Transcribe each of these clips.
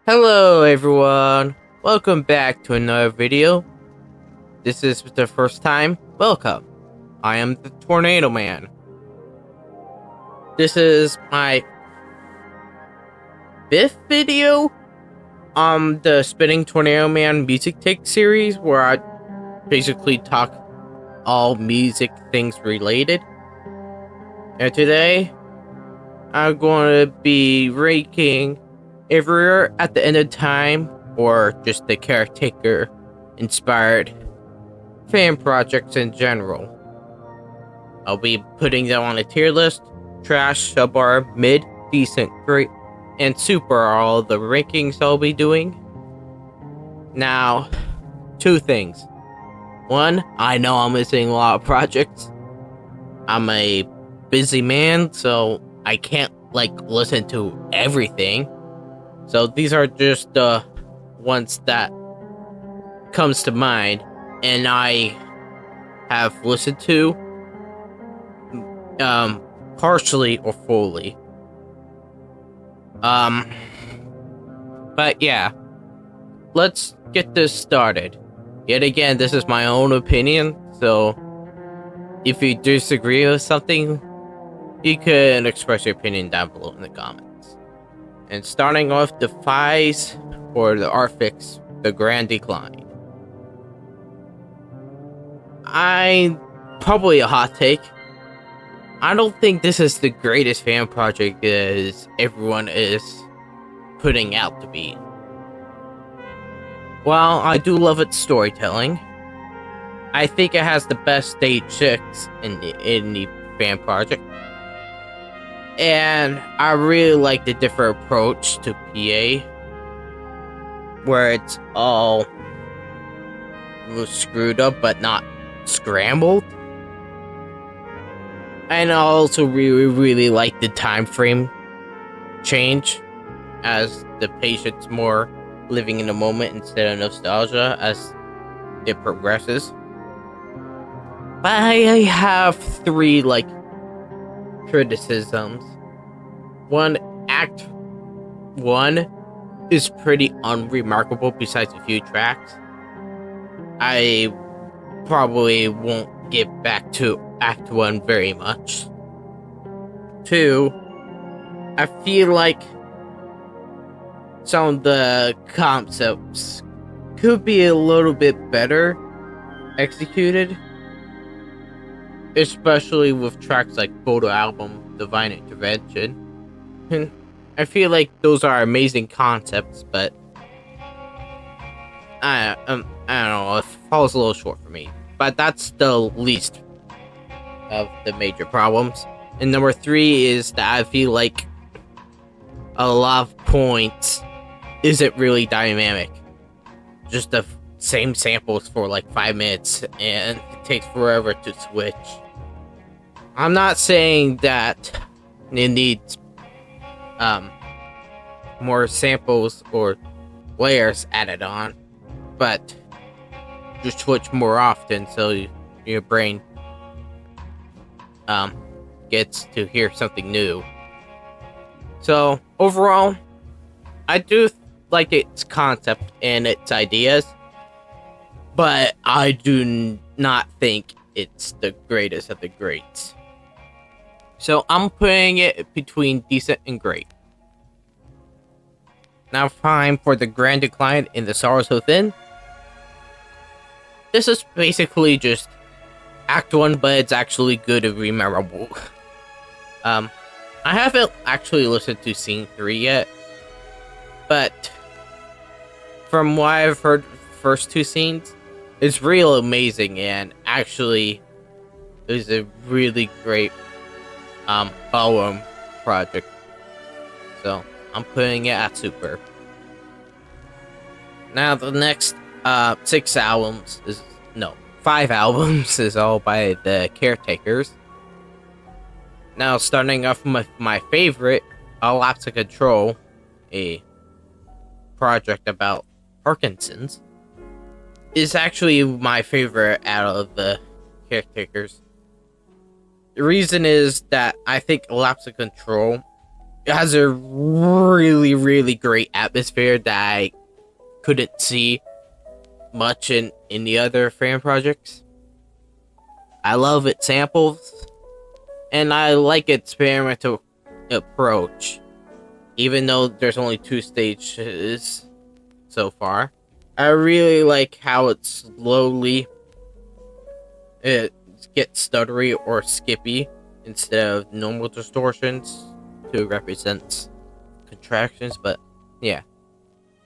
Hello everyone, welcome back to another video. This is the first time, welcome. I am the Tornado Man. This is my 5th video on the Spinning Tornado Man music take series, where I basically talk all music things related. And today, I'm going to be ranking everywhere at the end of time, or just the Caretaker inspired fan projects in general. I'll be putting them on a tier list: trash, subpar, mid, decent, great, and super are all the rankings I'll be doing. Now, two things. One, I know I'm missing a lot of projects. I'm a busy man, so I can't listen to everything. So these are just the ones that comes to mind, and I have listened to partially or fully. But yeah, let's get this started. Yet again, this is my own opinion, so if you disagree with something, you can express your opinion down below in the comments. And starting off, the FIs or the Artifex, the Grand Decline. Probably a hot take. I don't think this is the greatest fan project as everyone is putting out to be. While I do love its storytelling, I think it has the best stage 6 in the fan project. And I really like the different approach to PA, where it's all screwed up but not scrambled. And I also really like the time frame change, as the patient's more living in the moment instead of nostalgia as it progresses. But I have 3 criticisms. One, Act 1 is pretty unremarkable besides a few tracks. I probably won't get back to Act 1 very much. 2, I feel like some of the concepts could be a little bit better executed, especially with tracks like Photo Album, Divine Intervention. And I feel like those are amazing concepts, but I don't know, it falls a little short for me. But that's the least of the major problems. And number 3 is that I feel like a lot of points isn't really dynamic. Just the same samples for 5 minutes, and it takes forever to switch. I'm not saying that it needs more samples or layers added on, but just switch more often so your brain gets to hear something new. So overall, I do like its concept and its ideas, but I do not think it's the greatest of the greats. So I'm putting it between decent and great. Now time for the Grand Decline in the Sorrows Within. This is basically just Act 1, but it's actually good and memorable. I haven't actually listened to Scene 3 yet, but from what I've heard, first 2 scenes, it's real amazing, and actually is a really great poem project. So I'm putting it at super. Now the next 5 albums is all by the Caretakers. Now starting off with my favorite, Lapse Control, a project about Parkinson's, is actually my favorite out of the Caretakers. The reason is that I think Lapse Control It has a really, really great atmosphere that I couldn't see much in the other fan projects. I love its samples, and I like its experimental approach. Even though there's only 2 stages so far, I really like how it slowly gets stuttery or skippy instead of normal distortions to represent contractions. But yeah,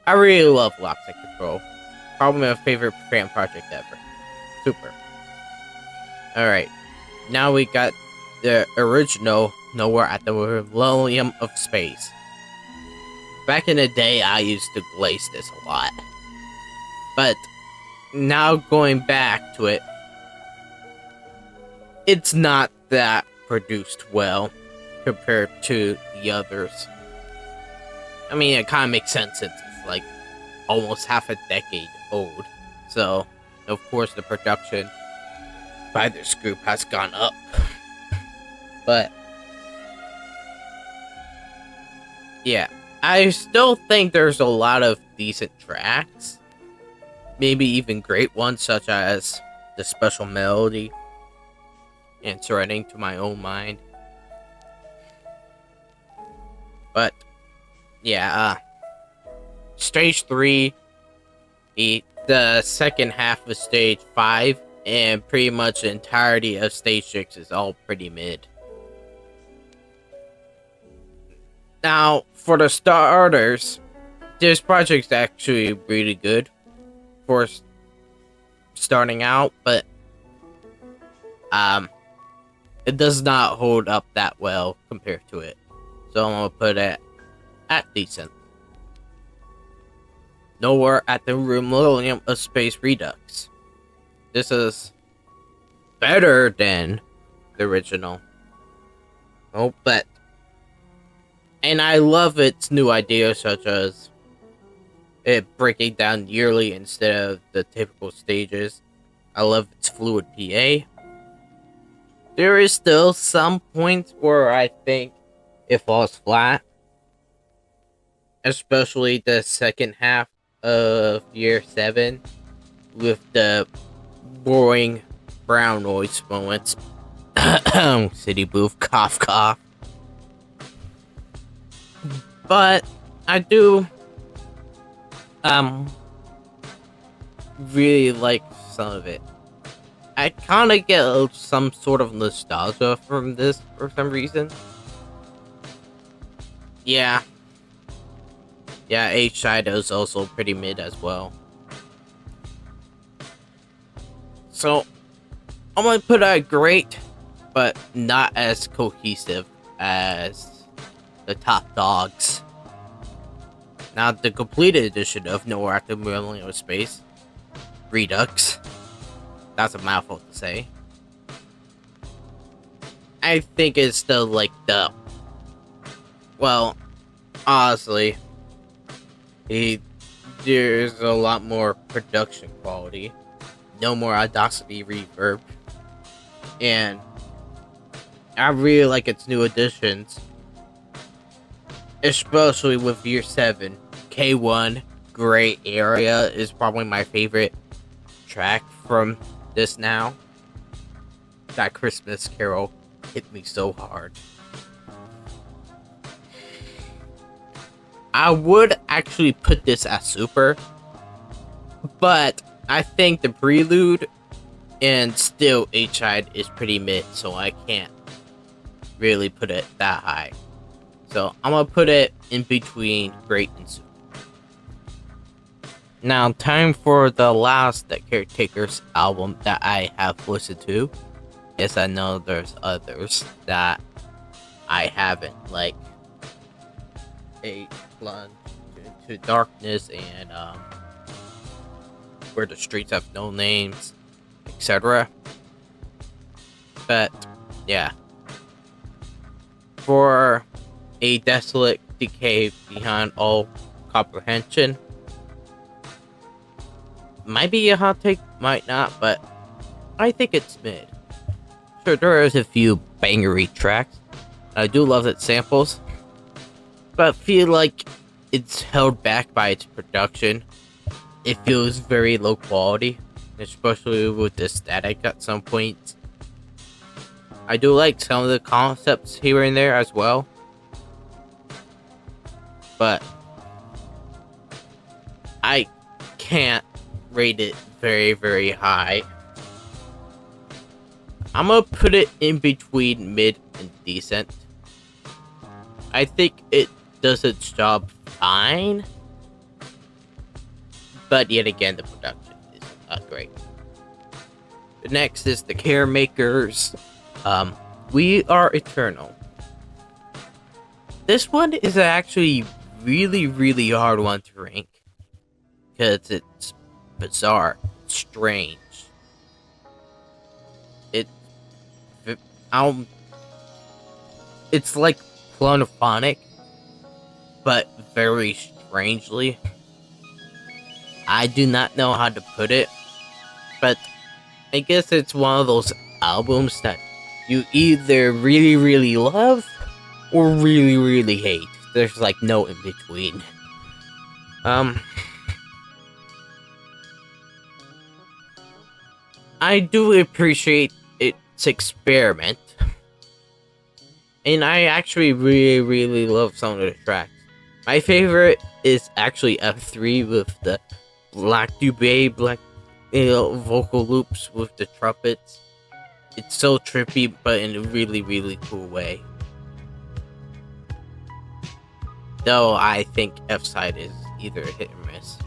I really love Lapse and Control. Probably my favorite fan project ever. Super. Alright, now we got the original Nowhere at the Millennium of Space. Back in the day, I used to glaze this a lot. But now going back to it, it's not that produced well compared to the others. I mean, it kind of makes sense since it's like almost half a decade old. So, of course, the production by this group has gone up. But yeah, I still think there's a lot of decent tracks. Maybe even great ones, such as The Special Melody and Surrendering to My Own Mind. But yeah, Stage 3, the second half of Stage 5, and pretty much the entirety of Stage 6 is all pretty mid. Now, for the starters, this project's actually really good for starting out, but it does not hold up that well compared to it. So I'm gonna put it at decent. Nowhere at the Millennium of Space Redux. This is better than the original. Oh, but... And I love its new ideas, such as it breaking down yearly instead of the typical stages. I love its fluid PA. There is still some points where I think it falls flat. Especially the second half of year 7 with the boring brown noise moments. City booth, cough cough. But I do really like some of it. I kind of get some sort of nostalgia from this for some reason. Yeah, H-Shadow is also pretty mid as well. So, I'm gonna put a great, but not as cohesive as the top dogs. Now, the completed edition of Nowhere at the Millennium of Space, Redux. That's a mouthful to say. I think it's still like the... Well, honestly, there's a lot more production quality. No more Audacity reverb. And I really like its new additions. Especially with year 7. K1, Gray Area is probably my favorite track from this now. That Christmas Carol hit me so hard. I would actually put this as super, but I think the prelude and still H-side is pretty mid, so I can't really put it that high. So I'm gonna put it in between great and super. Now, time for the last Caretakers album that I have listened to. Yes, I know there's others that I haven't, like A Plunge into Darkness and Where the Streets Have No Names, etc. But yeah, for a desolate decay beyond all comprehension, might be a hot take, might not, but I think it's mid. Sure, there is a few bangery tracks. I do love its samples. but feel like it's held back by its production. It feels very low quality, especially with the static at some points. I do like some of the concepts here and there as well, but I can't rate it very, very high. I'm gonna put it in between mid and decent. I think it does its job fine, but yet again, the production is not great. The next is the Caremakers. We Are Eternal. This one is actually really, really hard one to rank because it's bizarre, strange. It's like planophonic, but very strangely. I do not know how to put it, but I guess it's one of those albums that you either really, really love or really, really hate. There's like no in between. I do appreciate its experiment, and I actually really, really love some of the tracks. My favorite is actually F3 with the black vocal loops with the trumpets. It's so trippy, but in a really, really cool way. Though I think F side is either a hit or miss.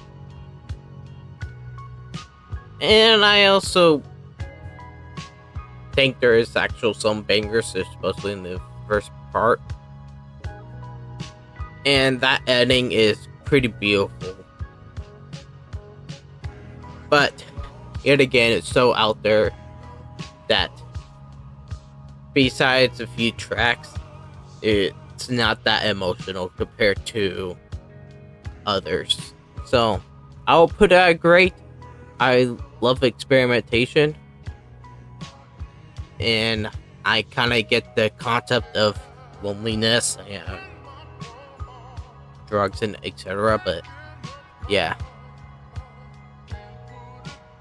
And I also think there is actual some bangers, especially in the first part. And that ending is pretty beautiful. But yet again, it's so out there that besides a few tracks, it's not that emotional compared to others. So I'll put it at great. I love experimentation, and I kind of get the concept of loneliness and drugs and etc. But yeah.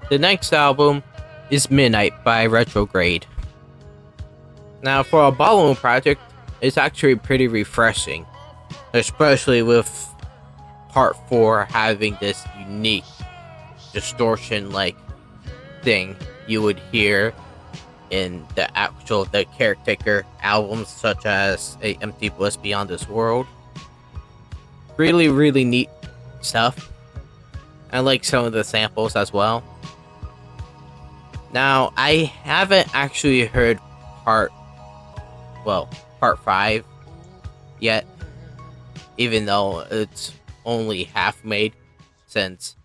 The next album is Midnight by Retrograde. Now, for a ballroom project, it's actually pretty refreshing, especially with part 4 having this unique distortion-like thing you would hear in the Caretaker albums, such as A Empty Bliss Beyond This World. Really, really neat stuff. I like some of the samples as well. Now, I haven't actually heard part 5 yet, even though it's only half made since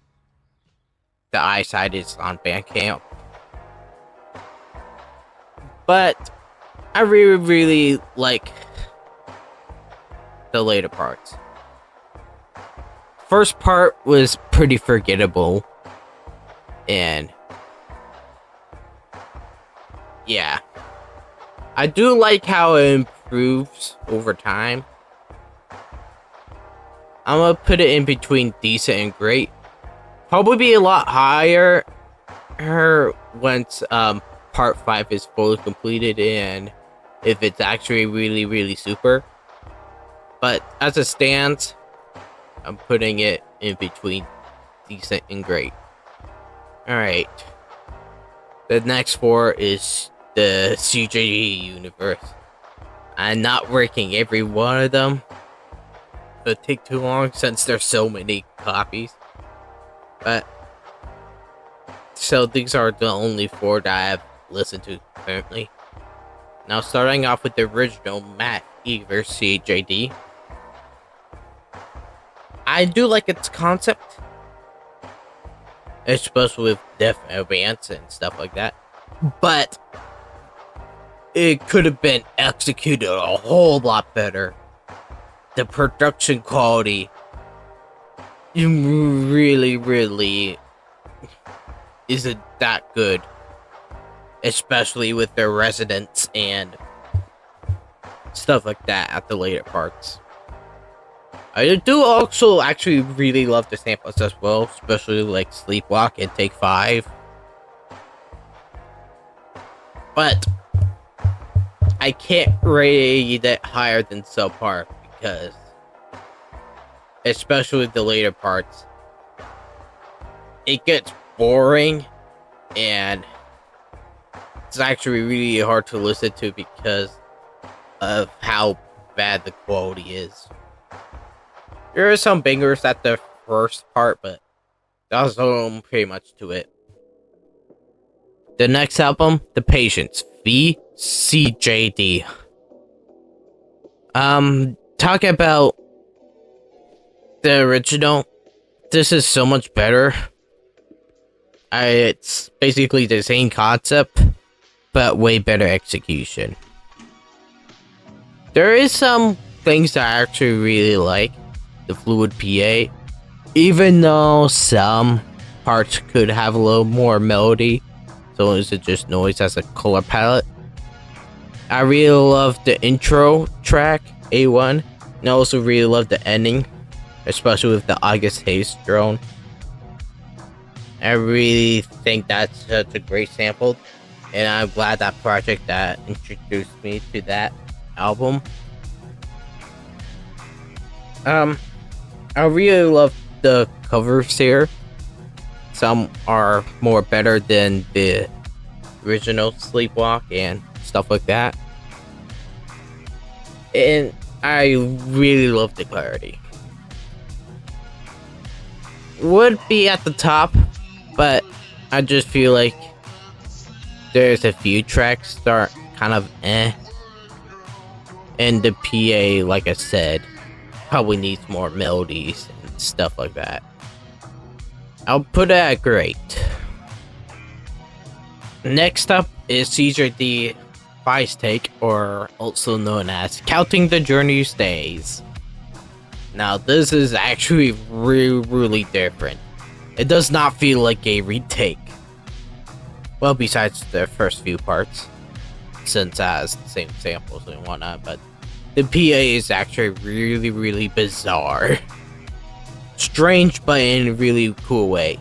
the I side is on Bandcamp. But I really, really like the later parts. First part was pretty forgettable, and yeah, I do like how it improves over time. I'm gonna put it in between decent and great. Probably be a lot higher once part 5 is fully completed and if it's actually really, really super. But as it stands, I'm putting it in between decent and great. Alright. The next 4 is the CJD universe. I'm not ranking every one of them. It'll take too long since there's so many copies. But so these are the only 4 that I have listened to currently. Now, starting off with the original Matt Eaver CJD. I do like its concept, especially with death advance and stuff like that. But it could have been executed a whole lot better. The production quality really, really isn't that good, especially with their residents and stuff like that at the later parts. I do also actually really love the samples as well, especially like Sleepwalk and Take 5. But I can't rate it higher than subpar because, especially the later parts, it gets boring and it's actually really hard to listen to because of how bad the quality is. There are some bangers at the first part, but that's pretty much to it. The next album, The Patience, VCJD. Talking about the original, this is so much better. It's basically the same concept, but way better execution. There is some things that I actually really like. The fluid PA, even though some parts could have a little more melody, so is it just noise as a color palette. I really love the intro track, A1, and I also really love the ending, especially with the August Haze drone. I really think that's such a great sample, and I'm glad that project that introduced me to that album. I really love the covers here. Some are more better than the original Sleepwalk and stuff like that. And I really love the clarity. Would be at the top, but I just feel like there's a few tracks that are kind of eh. And the PA, like I said, probably needs more melodies and stuff like that. I'll put it at great. Next up is CJD Vice Take, or also known as Counting the Journey's Days. Now, this is actually really different. It does not feel like a retake. Well, besides the first few parts, since it has the same samples and whatnot, but the PA is actually really bizarre. Strange, but in a really cool way.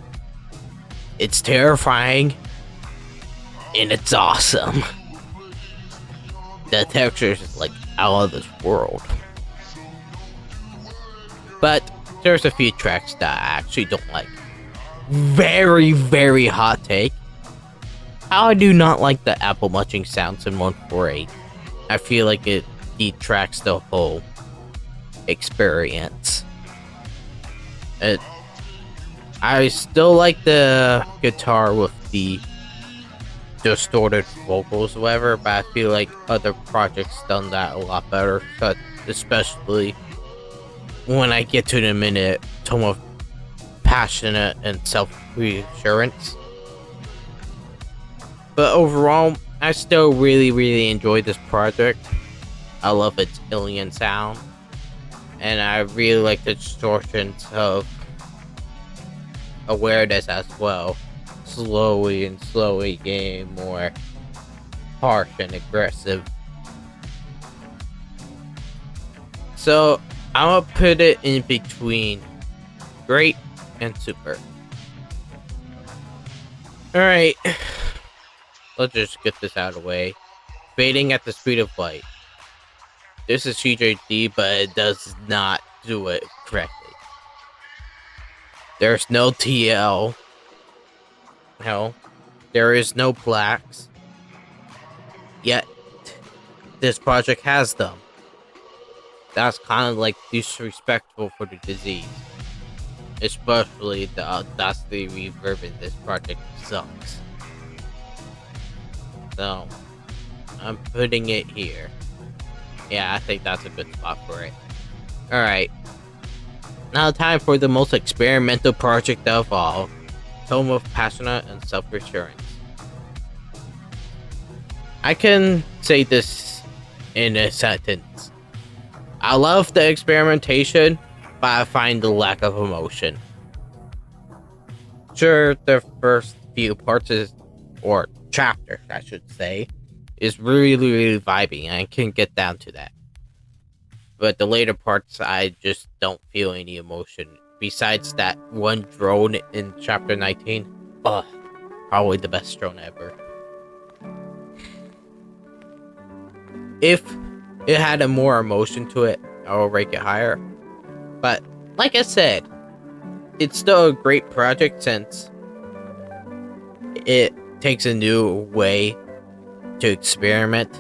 It's terrifying, and it's awesome. The texture is like out of this world. But there's a few tracks that I actually don't like. Very hot take. I do not like the apple munching sounds in 148. I feel like it detracts the whole experience. I still like the guitar with the distorted vocals or whatever, but I feel like other projects done that a lot better, especially when I get to the minute Tome of Passionate and Self-recursion. But overall, I still really enjoy this project. I love its alien sound, and I really like the distortions of awareness as well. Slowly getting more harsh and aggressive. So I'm gonna put it in between great and super. Alright, let's just get this out of the way. Fading at the speed of light. This is CJD, but it does not do it correctly. There's no TL. No, there is no blacks. Yet, this project has them. That's kind of like disrespectful for the disease. Especially the audacity reverb in this project sucks. So, I'm putting it here. Yeah, I think that's a good spot for it. Alright. Now time for the most experimental project of all. Tome of Passionate and Self-recursion. I can say this in a sentence. I love the experimentation, but I find the lack of emotion. Sure, the first few parts or chapters, I should say, is really vibing, and I can get down to that. but the later parts I just don't feel any emotion. Besides that one drone in chapter 19, ugh, probably the best drone ever. If it had a more emotion to it, I will rank it higher. But like I said, it's still a great project since it takes a new way to experiment,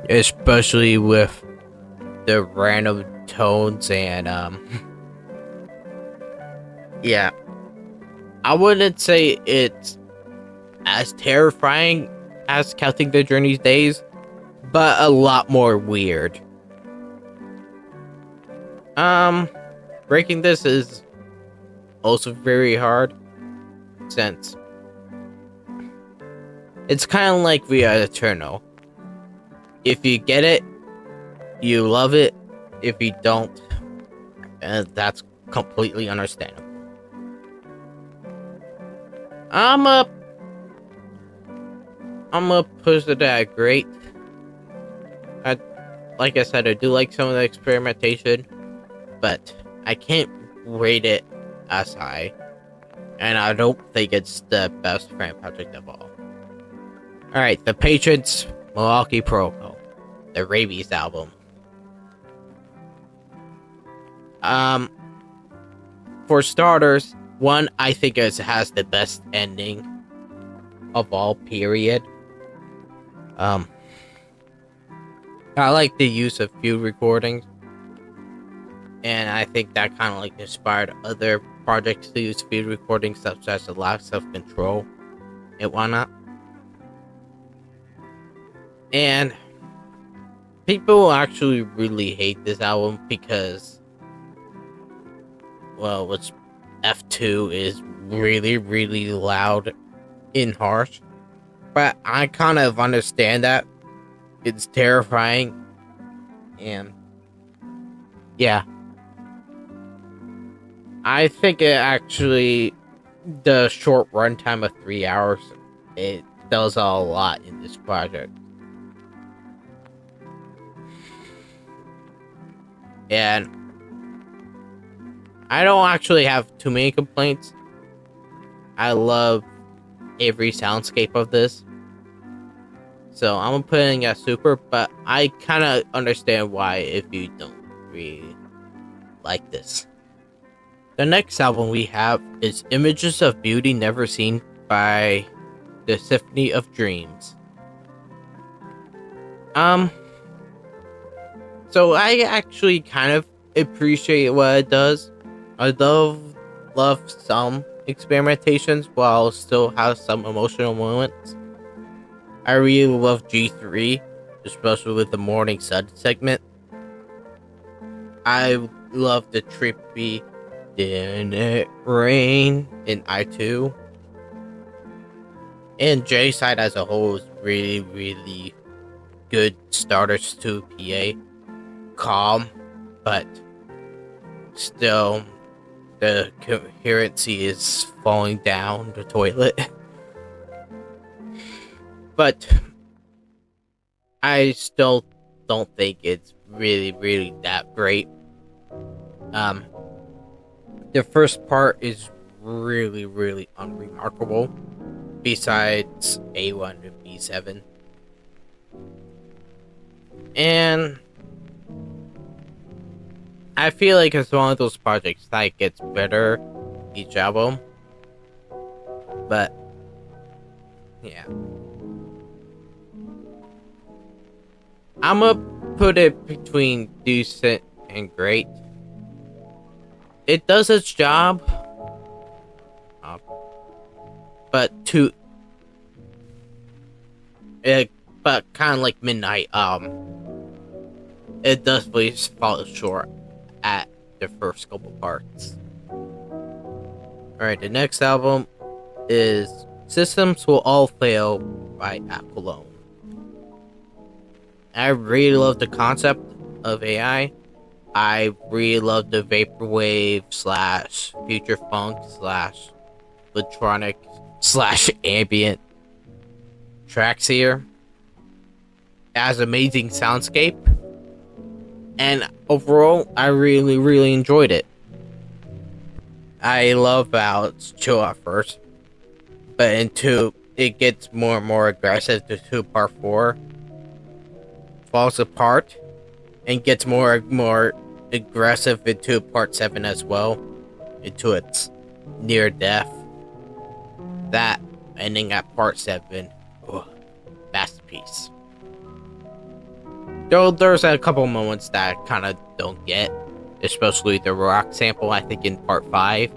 especially with the random tones and yeah, I wouldn't say it's as terrifying as Counting the Journey's Days, but a lot more weird. Breaking this is also very hard since it's kind of like Via Eternal. If you get it, you love it. If you don't, that's completely understandable. I'm gonna push it at great. Like I said, I do like some of the experimentation, but I can't rate it as high, and I don't think it's the best fan project of all. Alright, the Patriots Milwaukee Promo, the Rabies album. For starters, one, I think it has the best ending of all, period. I like the use of field recordings, and I think that kind of like inspired other projects to use field recordings, such as the Lapse of Control and whatnot. And people actually really hate this album because, well, what's F2 is really, really loud and harsh. But I kind of understand that. It's terrifying. And yeah. I think it actually, the short runtime of 3 hours, it does a lot in this project. And I don't actually have too many complaints. I love every soundscape of this. So I'm putting it at super, but I kind of understand why if you don't really like this. The next album we have is Images of Beauty Never Seen by the Symphony of Dreams. So I actually kind of appreciate what it does. I love some experimentations while still have some emotional moments. I really love G3, especially with the Morning Sun segment. I love the trippy Didn't It Rain in I2. And J-Side as a whole is really, really good starters to PA. Calm, but still the coherency is falling down the toilet. But I still don't think it's really, really that great. The first part is really, really unremarkable, besides A1 and B7. And I feel like it's one of those projects that gets better each album. But yeah. I'm gonna put it between decent and great. It does its job, but but kind of like Midnight, it does really fall short at the first couple parts. Alright, the next album is Systems Will All Fail by Akylone. I really love the concept of AI. I really love the vaporwave / future funk / electronic / ambient tracks here. It has amazing soundscape. And overall, I really enjoyed it. I love how it's chill at first, but into it gets more and more aggressive to part 4, falls apart, and gets more and more aggressive into part 7 as well, into its near death. That ending at part 7, masterpiece. Though there's a couple moments that I kind of don't get, especially the rock sample, I think, in part 5.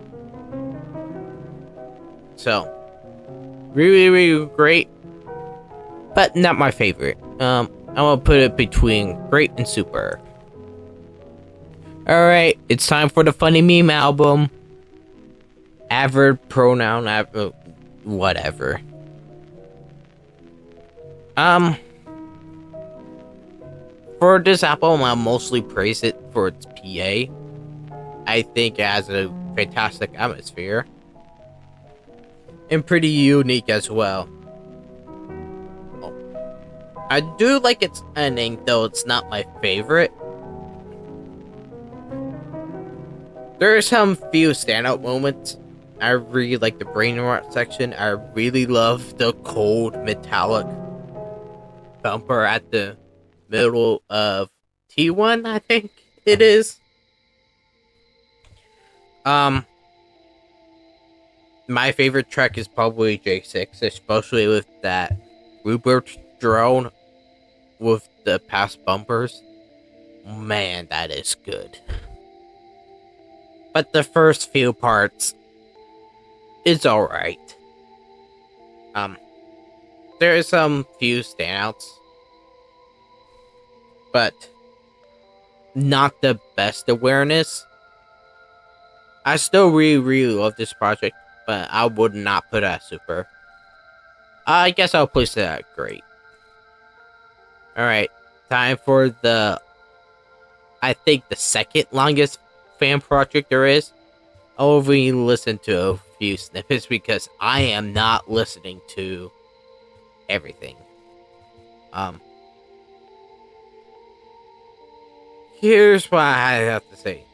So, really great, but not my favorite. I'm gonna put it between great and super. Alright, it's time for the funny meme album. Adverb, pronoun, whatever. For this album, I'll mostly praise it for its PA. I think it has a fantastic atmosphere. And pretty unique as well. I do like its ending, though it's not my favorite. There are some few standout moments. I really like the brain rot section. I really love the cold metallic bumper at the middle of T1, I think it is. My favorite track is probably J6, especially with that Rupert drone with the past bumpers. Man, that is good. But the first few parts is alright. There are some few standouts, but not the best awareness. I still really love this project, but I would not put it as super. I guess I'll place it at great. Alright, time for I think the second longest fan project there is. I'll only listen to a few snippets because I am not listening to everything. Here's what I have to say.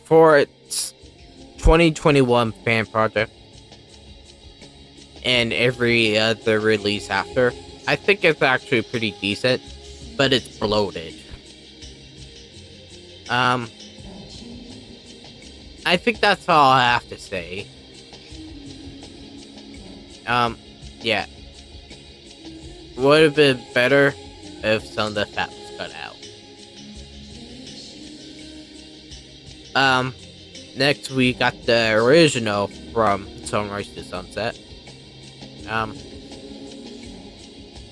For its 2021 fan project and every other release after, I think it's actually pretty decent, but it's bloated. I think that's all I have to say. Yeah. Would have been better if some of the fat was cut out. Next we got the original from Sunrise to Sunset. Kind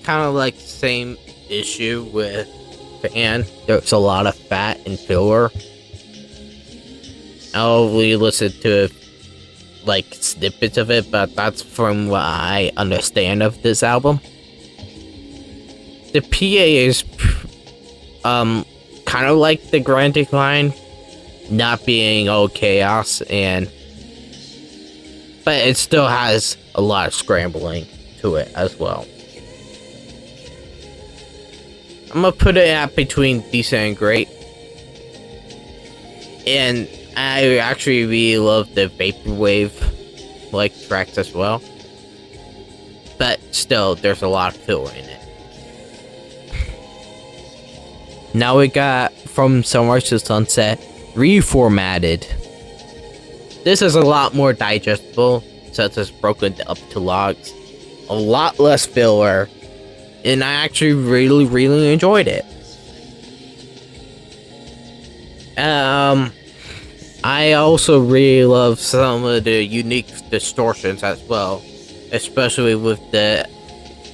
of like the same issue with fan. There's a lot of fat and filler. I'll only listen to like snippets of it, but that's from what I understand of this album. The PA is kind of like the Grand Decline, not being all chaos, but it still has a lot of scrambling to it as well. I'm gonna put it at between decent and great. And I actually really love the vaporwave like tracks as well. But still, there's a lot of filler in it. Now we got From Sunrise to Sunset reformatted. This is a lot more digestible, such as broken up to logs. A lot less filler. And I actually really enjoyed it. I also really love some of the unique distortions as well, especially with the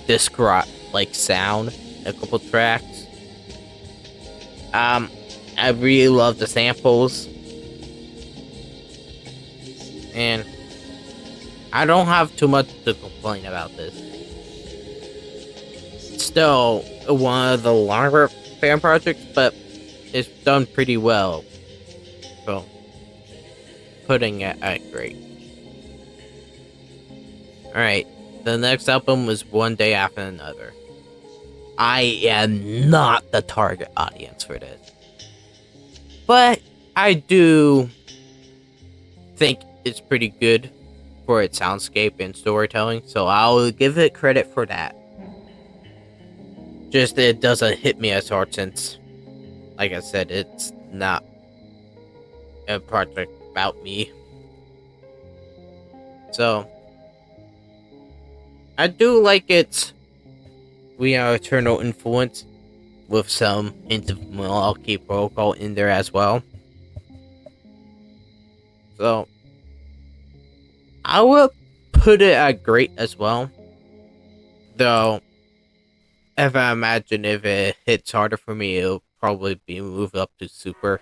disc rock like sound in a couple tracks. I really love the samples, and I don't have too much to complain about this. It's still one of the longer fan projects, but it's done pretty well. So, putting it at great. Alright, the next album was One Day After Another. I am not the target audience for this. But I do think it's pretty good for its soundscape and storytelling, so I'll give it credit for that. Just it doesn't hit me as hard since, like I said, it's not a project about me. So I do like its eternal influence with some hints of Milwaukee protocol in there as well. So I will put it at great as well. Though, if I imagine if it hits harder for me, it'll probably be moved up to super.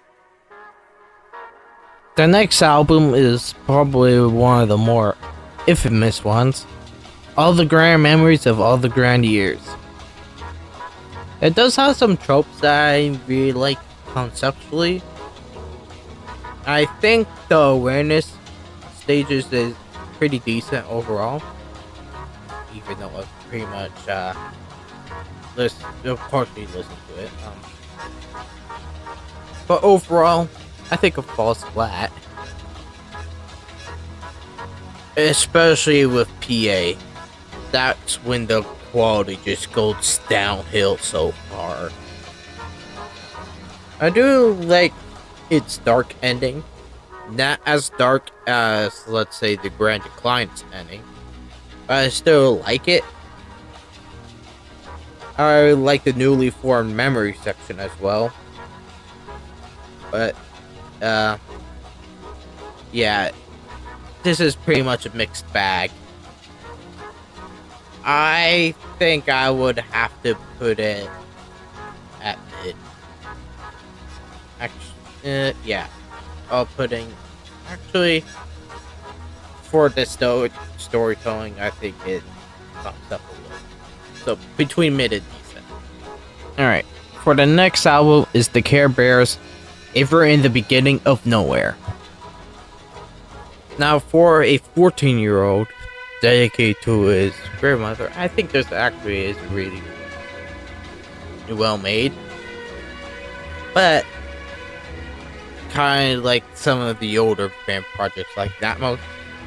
The next album is probably one of the more infamous ones. All the Grand Memories of All the Grand Years. It does have some tropes that I really like conceptually. I think the awareness stages is pretty decent overall, even though I pretty much partially listen to it. But overall, I think it falls flat, especially with PA. That's when the quality just goes downhill so far. I do like its dark ending. Not as dark as, let's say, the Grand Decline's ending, but I still like it. I like the newly formed memory section as well. But, yeah, this is pretty much a mixed bag. I think I would have to put it at mid. Actually, yeah. For the storytelling, I think it bumps up a little. So, between mid and decent. Alright, for the next album is the Care Bears, Ever in the Beginning of Nowhere. Now, for a 14-year-old dedicated to his grandmother, I think this actually is really well made. But kind of like some of the older band projects like that mode,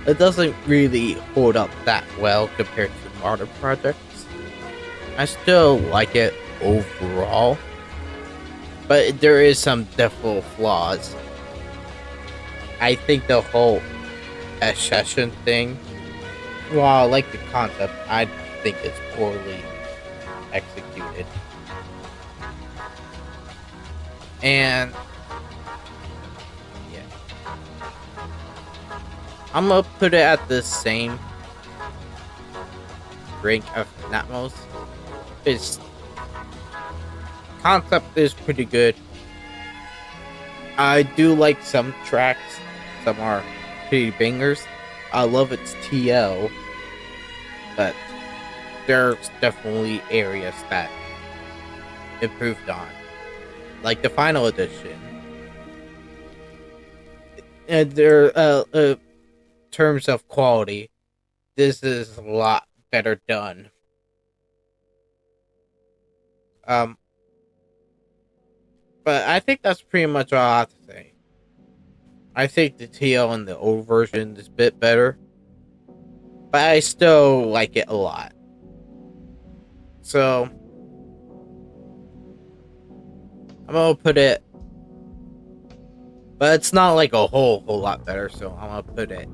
it doesn't really hold up that well compared to modern projects. I still like it overall, but there is some definite flaws. I think the whole accession thing, while I like the concept, I think it's poorly executed. And I'm gonna put it at the same rank of Natmos. Its concept is pretty good. I do like some tracks. Some are pretty bangers. I love its TL, but there's definitely areas that improved on, like the final edition. And there, terms of quality, this is a lot better done. But I think that's pretty much all I have to say. I think the TL in the old version is a bit better, but I still like it a lot. So I'm gonna put it, but it's not like a whole lot better, so I'm gonna put it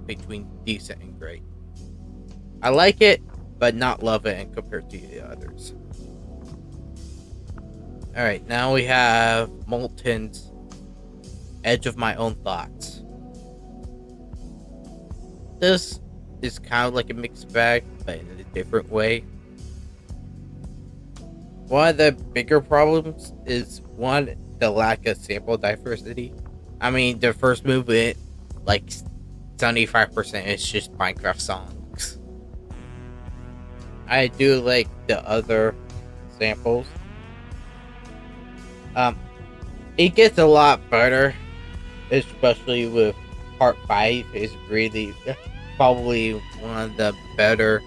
between decent and great. I like it, but not love it and compared to the others. Alright, now we have Molten's Edge of My Own Thoughts. This is kind of like a mixed bag, but in a different way. One of the bigger problems is, one, the lack of sample diversity. I mean, the first movement, like 75% is just Minecraft songs. I do like the other samples. It gets a lot better, especially with part 5 is really probably one of the better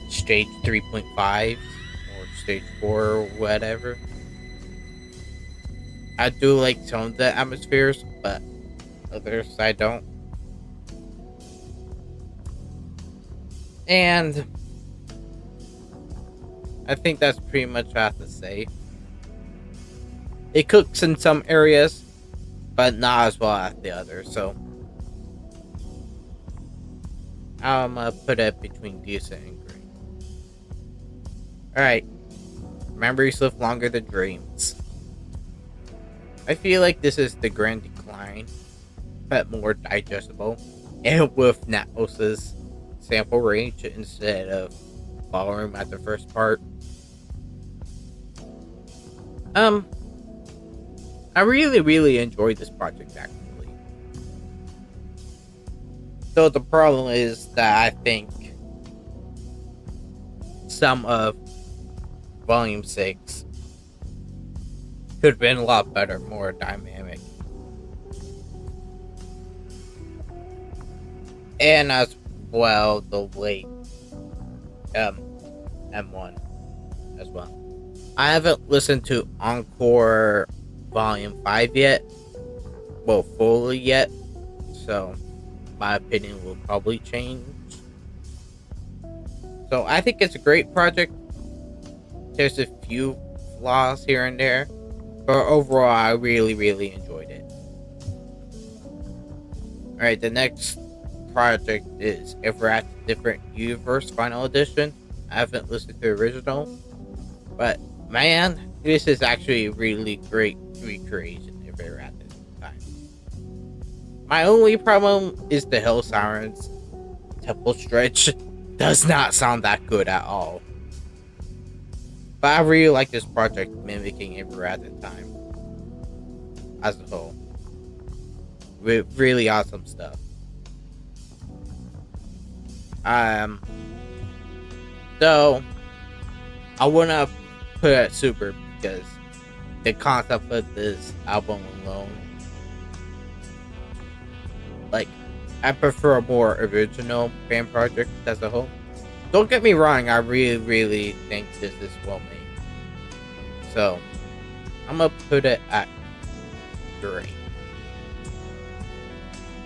stage 3.5 or stage 4 or whatever. I do like some of the atmospheres, but others I don't. And I think that's pretty much what I have to say. It cooks in some areas, but not as well as the others, so I'm gonna put it between decent and great. Alright. Memories live longer than dreams. I feel like this is the grand decline, but more digestible, and with Natos's sample range instead of ballroom at the first part. I really enjoyed this project actually. So the problem is that I think some of Volume 6 could have been a lot better, more dynamic. And as well, the late M1 as well. I haven't listened to Encore Volume 5 yet. Well, fully yet. So, my opinion will probably change. So, I think it's a great project. There's a few flaws here and there. But overall, I really enjoyed it. Alright, the next project is Ever at a Different Universe Final Edition. I haven't listened to the original. But, man, this is actually a really great recreation if ever at this time. My only problem is the Hell Sirens temple stretch does not sound that good at all. But I really like this project mimicking Ever at the time as a whole. With really awesome stuff. So I wanna put it super because the concept of this album alone, like, I prefer a more original fan project as a whole. Don't get me wrong, I really think this is well made. So I'm gonna put it at great.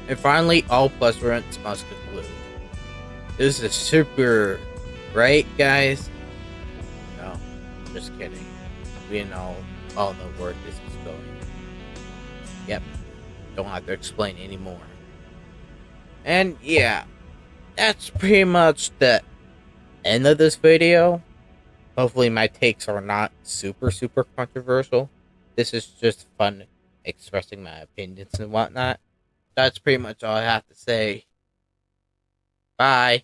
And finally, all plus runs must conclude. This is super, right, guys? No, just kidding. We all know where this is going. Yep, don't have to explain anymore. And yeah, that's pretty much the end of this video. Hopefully my takes are not super controversial. This is just fun expressing my opinions and whatnot. That's pretty much all I have to say. Bye.